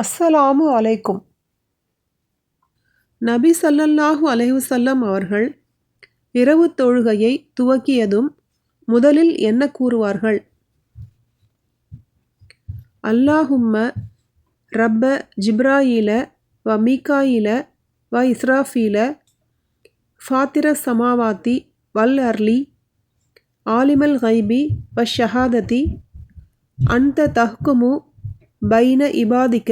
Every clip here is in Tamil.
அஸ்ஸலாமு அலைக்கும். நபி ஸல்லல்லாஹு அலைஹி வஸல்லம் அவர்கள் இரவு தொழுகையை துவக்கியதும் முதலில் என்ன கூறுவார்கள்? அல்லாஹும்ம ரப்ப ஜிப்ராயீல வ மீகாயில வ இஸ்ராஃபீல ஃபாத்திர சமாவாத்தி வல் அர்லி ஆலிமல் கைபி வ ஷஹாததி அன்த தஹ்குமு பைன இபாதிக்க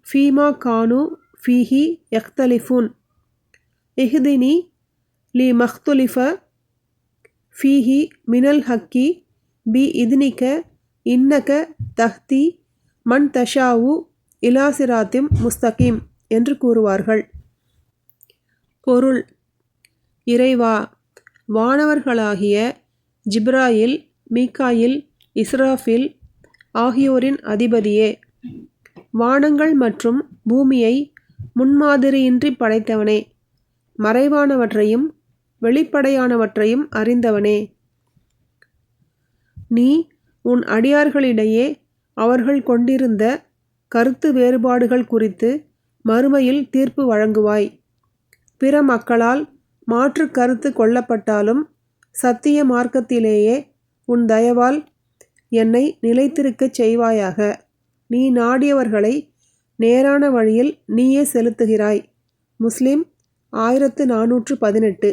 ஃபீமா கானு ஃபீஹி யக்தலிஃபூன் இஹ்தினி லி மக்துலிஃப ஃபீஹி மினல் ஹக்கி பி இத்னிக இன்னக தஹ்தி மன் தஷாவு இலா சிராத்திம் முஸ்தகீம் என்று கூறுவார்கள். பொருள்: இறைவா, வானவர்களாகிய ஜிப்ராயில், மீகாயில், இஸ்ராஃபில் ஆகியோரின் அதிபதியே, வானங்கள் மற்றும் பூமியை முன்மாதிரியின்றி படைத்தவனே, மறைவானவற்றையும் வெளிப்படையானவற்றையும் அறிந்தவனே, நீ உன் அடியார்களிடையே அவர்கள் கொண்டிருந்த கருத்து வேறுபாடுகள் குறித்து மறுமையில் தீர்ப்பு வழங்குவாய். பிற மக்களால் மாற்று கருத்து கொள்ளப்பட்டாலும் சத்திய மார்க்கத்திலேயே உன் தயவால் என்னை நிலைத்திருக்கச் செய்வாயாக. நீ நாடியவர்களை நேரான வழியில் நீயே செலுத்துகிறாய். முஸ்லிம் 1418.